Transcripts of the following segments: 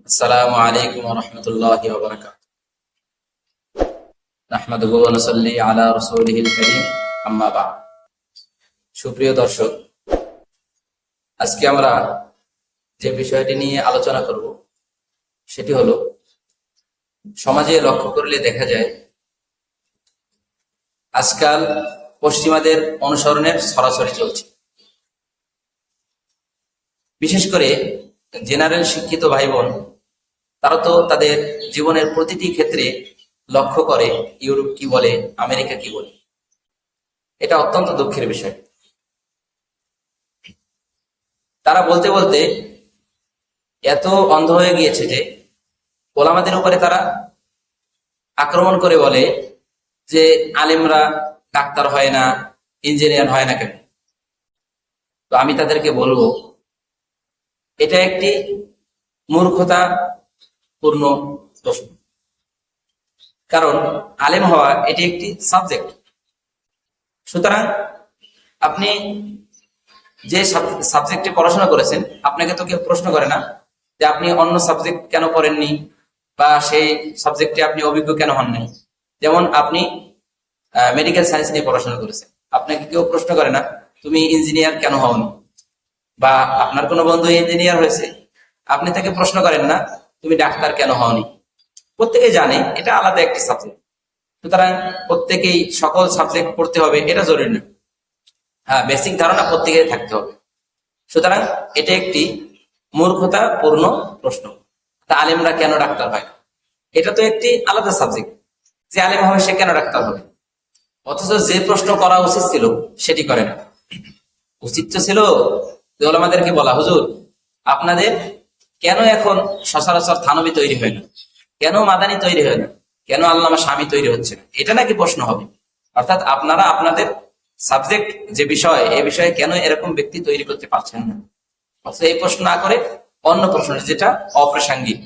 আসসালামু আলাইকুম ওয়া রাহমাতুল্লাহি ওয়া বারাকাতুহু। নাহমাদুহু ওয়া নুসাল্লি আলা রাসূলিহিল কারীম, আম্মা বা'দ। সুপ্রিয় দর্শক, আজকে আমরা যে বিষয়টি নিয়ে আলোচনা করব সেটি হলো, সমাজে লক্ষ্য করলে দেখা যায় আজকাল পশ্চিমাদের অনুসরণের ছড়াছড়ি চলছে। বিশেষ করে জেনারেল শিক্ষিত ভাই বোন, তারা তো তাদের জীবনের প্রতিটি ক্ষেত্রে লক্ষ্য করে ইউরোপ কি বলে, আমেরিকা কি বলে। এটা অত্যন্ত দুঃখের বিষয়। তারা বলতে বলতে এত অন্ধ হয়ে গিয়েছে যে ওলামাদের উপরে তারা আক্রমণ করে বলে যে আলেমরা ডাক্তার হয় না, ইঞ্জিনিয়ার হয় না কেন। তো আমি তাদেরকে বলবো, এটা একটি মূর্খতা পূর্ণ প্রশ্ন। কারণ আলেম হওয়া এটি একটি সাবজেক্ট। সুতরাং আপনি যে সাবজেক্টে পড়াশোনা করেছেন, আপনাকে তো কেউ প্রশ্ন করে না যে আপনি অন্য সাবজেক্ট কেন পড়েননি বা সেই সাবজেক্টে আপনি অভিজ্ঞ কেন হন নাই। যেমন আপনি মেডিকেল সায়েন্স নিয়ে পড়াশোনা করেছেন, আপনাকে কেউ প্রশ্ন করে না তুমি ইঞ্জিনিয়ার কেন হওনি, বা আপনার কোনো বন্ধু ইঞ্জিনিয়ার হয়েছে, আপনি তাকে প্রশ্ন করেন না তুমি ডাক্তার কেন হওনি। প্রত্যেকেই জানে এটা আলাদা একটি সাবজেক্ট। সুতরাং প্রত্যেকেই সকল সাবজেক্ট পড়তে হবে এটা জরুরি না। হ্যাঁ, বেসিক ধারণা প্রত্যেকের থাকতে হবে। সুতরাং এটা একটি মূর্খতা পূর্ণ প্রশ্ন। তা আলেমরা কেন ডাক্তার হয় না, এটা তো একটি আলাদা সাবজেক্ট। যে আলেম হবে সে কেন ডাক্তার হবে, অথচ যে প্রশ্ন করা উচিত ছিল সেটি করে না। উচিত তো ছিল ওলামাদেরকে বলা, হুজুর আপনাদের কেন এখন সচরাচর থানবী তৈরি হয় না, কেন মাদানি তৈরি হয় না, কেন আল্লামা স্বামী তৈরি হচ্ছে না, এটা নাকি প্রশ্ন হবে। অর্থাৎ আপনারা আপনাদের সাবজেক্ট যে বিষয়, এই বিষয়ে কেন এরকম ব্যক্তি তৈরি করতে পারছেন না। অথচ এই প্রশ্ন না করে অন্য প্রশ্ন যেটা অপ্রাসঙ্গিক।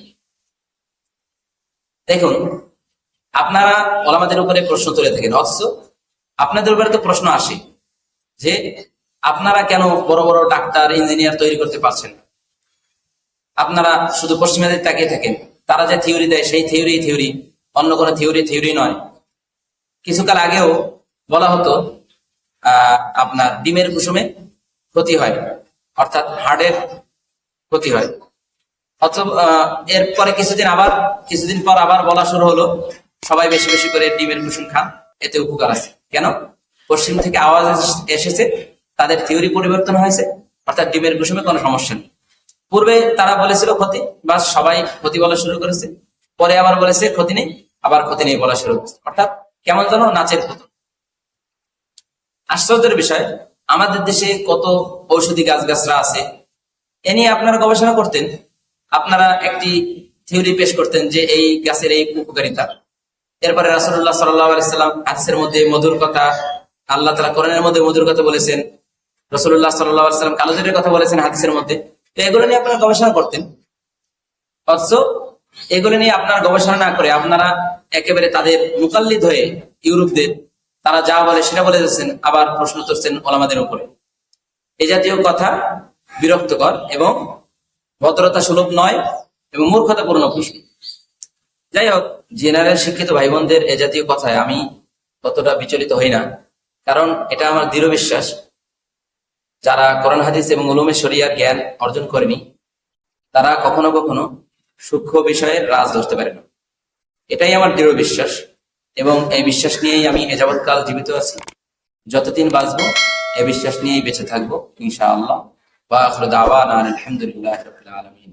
দেখুন, আপনারা ওলামাদের উপরে প্রশ্ন তুলে থাকেন, অথচ আপনাদের উপরে তো প্রশ্ন আসে যে আপনারা কেন বড় বড় ডাক্তার ইঞ্জিনিয়ার তৈরি করতে পারছেন না। আপনারা শুধু পশ্চিমাদের তাকিয়ে থাকেন, তারা যে থিওরি দেয় সেই থিওরি, অন্য কোনো থিওরি নয়। কিছুকাল আগেও বলা হতো আপনার ডিমের কুসুমে ক্ষতি হয়, অর্থাৎ হার্টের ক্ষতি হয়। এরপরে কিছুদিন পর আবার বলা শুরু হলো সবাই বেশি বেশি করে ডিমের কুসুম খান, এতে উপকার আছে। কেন? পশ্চিম থেকে আওয়াজ এসেছে, তাদের থিওরি পরিবর্তন হয়েছে, অর্থাৎ ডিমের কুসুমে কোনো সমস্যা নেই। পূর্বে তারা বলেছিল ক্ষতি, বা সবাই ক্ষতি বলা শুরু করেছে, পরে আবার বলেছে ক্ষতি নেই, আবার ক্ষতি নেই বলা শুরু করেছে। অর্থাৎ কেমন যেন নাচের মতো। আশ্চর্যের বিষয়, আমাদের দেশে কত ঔষধি গাছগাছরা আছে, এ নিয়ে আপনারা গবেষণা করতেন, আপনারা একটি থিওরি পেশ করতেন যে এই গাছের এই উপকারিতা। এরপরে রাসূলুল্লাহ সাল্লাল্লাহু আলাইহি সাল্লাম হাদিসের মধ্যে মধুর কথা, আল্লাহ তাআলা কোরআনের মধ্যে মধুর কথা বলেছেন, রাসূলুল্লাহ সাল্লাল্লাহু আলাইহি সাল্লাম কালোজিরের কথা বলেছেন হাদিসের মধ্যে। তো এগুলো নিয়ে আপনারা গবেষণা করতেন। অথচ এগুলো নিয়ে আপনারা গবেষণা না করে আপনারা একেবারে তাদের মুকাল্লিদ হয়ে ইউরোপদের তারা যা বলে সেটা বলে যাচ্ছেন, আবার প্রশ্ন করছেন ওলামাদের উপরে। এই জাতীয় কথা বিরক্তকর এবং ভদ্রতা সুলভ নয় এবং মূর্খতাপূর্ণ প্রশ্ন। যাই হোক, জেনারেল শিক্ষিত ভাই বোনদের এ জাতীয় কথায় আমি ততটা বিচলিত হই না। কারণ এটা আমার দৃঢ় বিশ্বাস, যারা কোরআন হাদিস এবং উলুমে শরিয়ার জ্ঞান অর্জন করেনি তারা কখনো কখনো সূক্ষ্ম বিষয়ের রাজ ধরতে পারে না। এটাই আমার দৃঢ় বিশ্বাস, এবং এই বিশ্বাস নিয়েই আমি এযাবৎকাল জীবিত আছি। যতদিন বাঁচবো এই বিশ্বাস নিয়েই বেঁচে থাকবো ইনশাআল্লাহ। ওয়া আখিরু দাওয়ানা আলহামদুলিল্লাহি রাব্বিল আলামিন।